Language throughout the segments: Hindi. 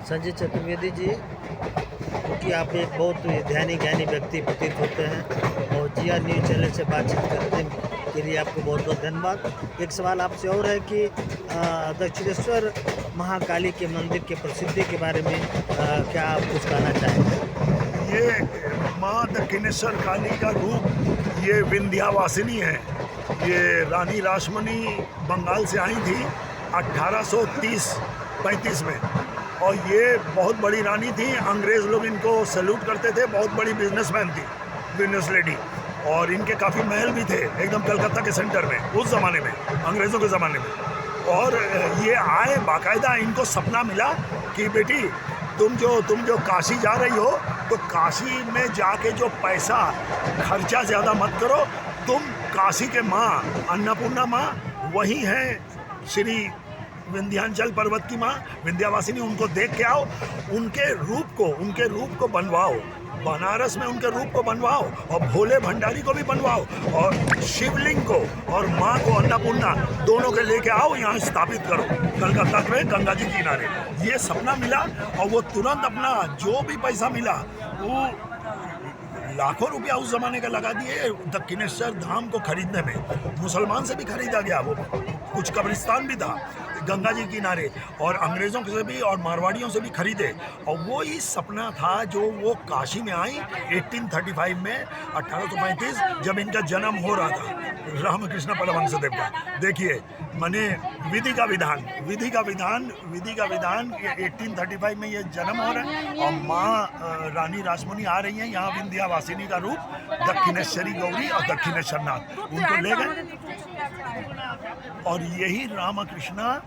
संजय चतुर्वेदी जी, क्योंकि आप एक बहुत ध्यानी ज्ञानी व्यक्ति प्रतीत होते हैं और जिया न्यूज़ चैनल से बातचीत करने के लिए आपको बहुत बहुत धन्यवाद। एक सवाल आपसे और है कि दक्षिणेश्वर महाकाली के मंदिर के प्रसिद्धि के बारे में क्या आप कुछ कहना चाहेंगे? ये माँ दक्षिणेश्वर काली का रूप ये विंध्यावासिनी है। ये रानी रासमणी बंगाल से आई थी 1830-35 में, और ये बहुत बड़ी रानी थी। अंग्रेज़ लोग इनको सैल्यूट करते थे। बहुत बड़ी बिजनेसमैन थी, बिजनेस लेडी, और इनके काफ़ी महल भी थे एकदम कलकत्ता के सेंटर में उस ज़माने में, अंग्रेज़ों के ज़माने में। और ये आए, बाकायदा इनको सपना मिला कि बेटी तुम जो काशी जा रही हो तो काशी में जाके जो पैसा खर्चा ज़्यादा मत करो। तुम काशी के माँ अन्नपूर्णा माँ वही हैं, श्री विंध्याचल पर्वत की माँ विंध्यावासिनी, उनको देख के आओ। उनके रूप को बनवाओ, बनारस में उनके रूप को बनवाओ, और भोले भंडारी को भी बनवाओ, और शिवलिंग को और माँ को अन्नपूर्णा दोनों के लेके आओ, यहाँ स्थापित करो कलकत्ता में गंगा जी किनारे। ये सपना मिला, और वो तुरंत अपना जो भी पैसा मिला वो लाखों रुपया उस जमाने का लगा दिए दक्षिणेश्वर धाम को खरीदने में। मुसलमान से भी खरीदा गया, वो कुछ कब्रिस्तान भी था गंगा जी किनारे, और अंग्रेज़ों से भी और मारवाड़ियों से भी खरीदे। और वो ही सपना था जो वो काशी में आई 1835 में, 1835 जब इनका जन्म हो रहा था रामकृष्ण परमहंसदेव का। देखिए माने विधि का विधान ये 1835 में ये जन्म हो रहा है, और माँ रानी रासमणी आ रही हैं यहाँ विंध्यावासिनी का रूप, दक्षिणेश्वरी गौरी और दक्षिणेश्वर नाथ उनको ले गए। और यही रामकृष्णा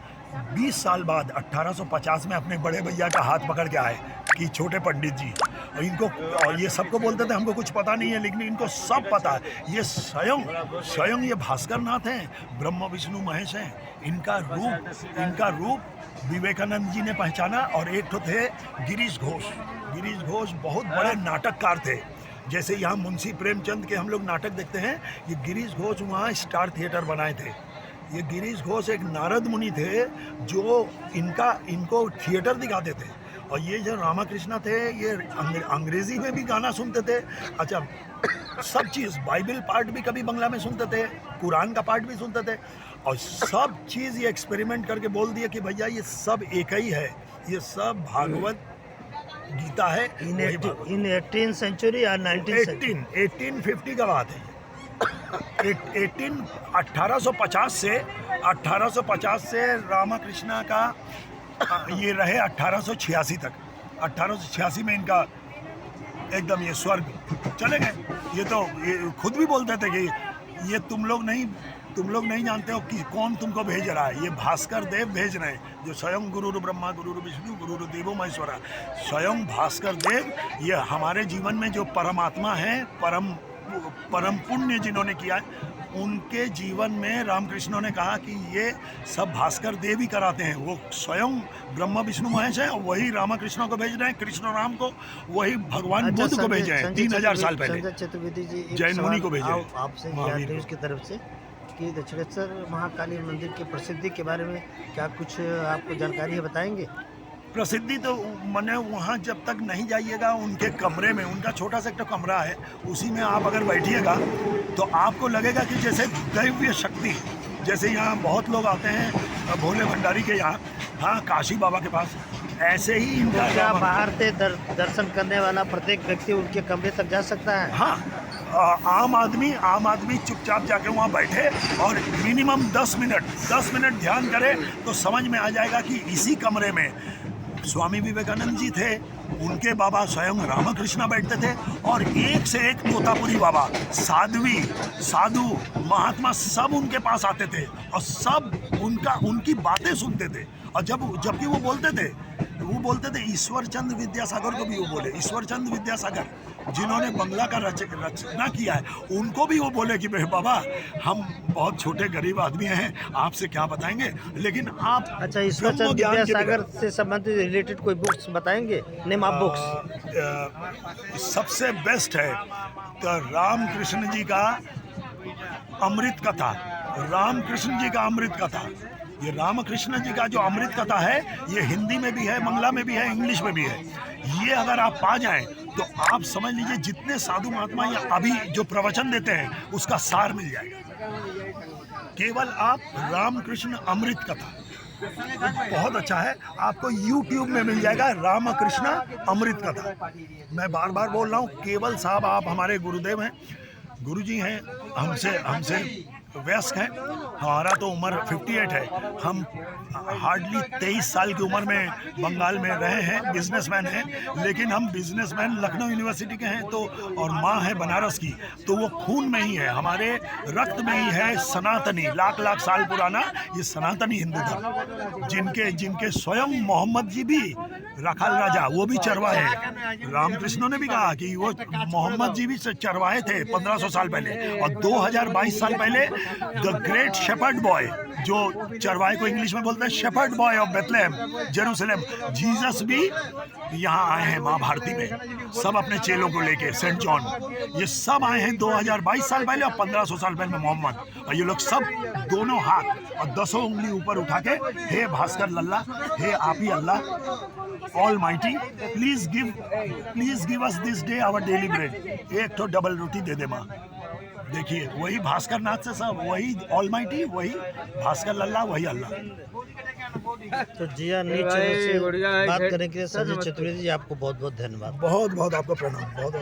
20 साल बाद 1850 में अपने बड़े भैया का हाथ पकड़ के आए कि छोटे पंडित जी, और ये सबको बोलते थे हमको कुछ पता नहीं है, लेकिन इनको सब पता है। ये स्वयं ये भास्कर नाथ हैं, ब्रह्मा विष्णु महेश हैं। इनका रूप विवेकानंद जी ने पहचाना। और एक तो थे गिरीश घोष बहुत बड़े नाटककार थे। जैसे यहाँ मुंशी प्रेमचंद के हम लोग नाटक देखते हैं, ये गिरीश घोष वहाँ स्टार थिएटर बनाए थे। ये गिरीश घोष एक नारद मुनि थे जो इनको थिएटर दिखाते थे। और ये जो रामकृष्ण थे ये अंग्रेज़ी में भी गाना सुनते थे। अच्छा, सब चीज़, बाइबल पार्ट भी कभी बंगला में सुनते थे, कुरान का पार्ट भी सुनते थे, और सब चीज़ ये एक्सपेरिमेंट करके बोल दिए कि भैया ये सब एक ही है, ये सब भागवत गीता है। इन 18th सेंचुरी या 1850 का बात है। 1850 से रामकृष्णा का ये रहे 1886 तक। 1886 में इनका एकदम ये स्वर्ग चले गए। ये तो ये खुद भी बोलते थे कि ये तुम लोग नहीं जानते हो कि कौन तुमको भेज रहा है। ये भास्कर देव भेज रहे हैं, जो स्वयं गुरु ब्रह्मा गुरु विष्णु गुरु देवो महेश्वरा, स्वयं भास्कर देव। ये हमारे जीवन में जो परमात्मा है, परम पुण्य जिन्होंने किया है, उनके जीवन में रामकृष्ण ने कहा कि ये सब भास्कर देव ही कराते हैं। वो स्वयं ब्रह्मा विष्णु महेश है, और वही रामकृष्ण को भेज रहे हैं, कृष्ण राम को, वही भगवान बुद्ध को भेजे हैं 3000 साल पहले। संजय चतुर्वेदी जी, जैन मुनि को भेजे आपसे न्यूज़ की तरफ से कि दक्षिणेश्वर महाकाली मंदिर की प्रसिद्धि के बारे में क्या कुछ आपको जानकारी है, बताएंगे? प्रसिद्धि तो मैंने वहाँ जब तक नहीं जाइएगा, उनके कमरे में, उनका छोटा सा एक कमरा है, उसी में आप अगर बैठिएगा तो आपको लगेगा कि जैसे दैवीय शक्ति, जैसे यहाँ बहुत लोग आते हैं भोले भंडारी के यहाँ, हाँ, काशी बाबा के पास, ऐसे ही इनका क्या बाहर से दर्शन करने वाला प्रत्येक व्यक्ति उनके कमरे तक जा सकता है? हाँ, आम आदमी चुपचाप जाके वहाँ बैठे और मिनिमम 10 मिनट ध्यान करे तो समझ में आ जाएगा कि इसी कमरे में स्वामी विवेकानंद जी थे, उनके बाबा स्वयं रामकृष्ण बैठते थे, और एक से एक तोतापुरी बाबा, साधु महात्मा सब उनके पास आते थे, और सब उनकी बातें सुनते थे। और जबकि वो बोलते थे ईश्वर चंद्र विद्यासागर को भी वो बोले, ईश्वर चंद्र विद्यासागर जिन्होंने बंगला का रचना किया है, उनको भी वो बोले कि बाबा हम बहुत छोटे गरीब आदमी हैं, आपसे क्या बताएंगे, लेकिन आप। अच्छा, ईश्वर चंद्र विद्यासागर से संबंधित रिलेटेड कोई बुक्स बताएंगे, नेम ऑफ बुक्स? सबसे बेस्ट है तो रामकृष्ण जी का अमृत कथा, ये रामकृष्ण जी का जो अमृत कथा है, ये हिंदी में भी है, बांग्ला में भी है, इंग्लिश में भी है। ये अगर आप पा जाएं तो आप समझ लीजिए जितने साधु महात्मा या अभी जो प्रवचन देते हैं उसका सार मिल जाएगा। केवल आप रामकृष्ण अमृत कथा, बहुत अच्छा है, आपको YouTube में मिल जाएगा, रामकृष्ण अमृत कथा। मैं बार बार बोल रहा हूँ, केवल साहब आप हमारे गुरुदेव हैं, गुरुजी हैं, हमसे वयस्क हैं। हमारा तो उम्र 58 है, हम हार्डली 23 साल की उम्र में बंगाल में रहे हैं, बिजनेसमैन हैं, लेकिन हम बिजनेसमैन लखनऊ यूनिवर्सिटी के हैं तो, और माँ है बनारस की, तो वो खून में ही है, हमारे रक्त में ही है सनातनी, लाख लाख साल पुराना ये सनातनी हिंदू धर्म, जिनके स्वयं मोहम्मद जी भी राखाल राजा, वो भी चरवाहे हैं। रामकृष्ण ने भी कहा कि वो मोहम्मद जी भी चरवाहे थे 1500 साल पहले, और 2022 साल पहले द ग्रेट शेपर्ड बॉय, जो चरवाहे को इंग्लिश में बोलते हैं shepherd boy of Bethlehem Jerusalem, Jesus भी यहाँ आए हैं माँ भारती में, सब अपने चेलों को लेके, सेंट जॉन, ये सब आए हैं 2022 साल पहले और 1500 साल पहले मोहम्मद, और ये लोग सब दोनों हाथ और 10 उंगली ऊपर उठा के, हे भास्कर लल्ला, हे आप ही Allah almighty, please give us this day our daily bread, एक तो डबल रोटी दे दे माँ। देखिए वही भास्कर नाथ से सब, वही ऑलमाइटी, वही भास्कर लल्ला, वही अल्लाह। तो जिया न्यूज चैनल से बात करने के लिए संजय चतुर्वेदी जी आपको बहुत बहुत धन्यवाद। बहुत बहुत आपका प्रणाम। बहुत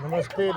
नमस्ते।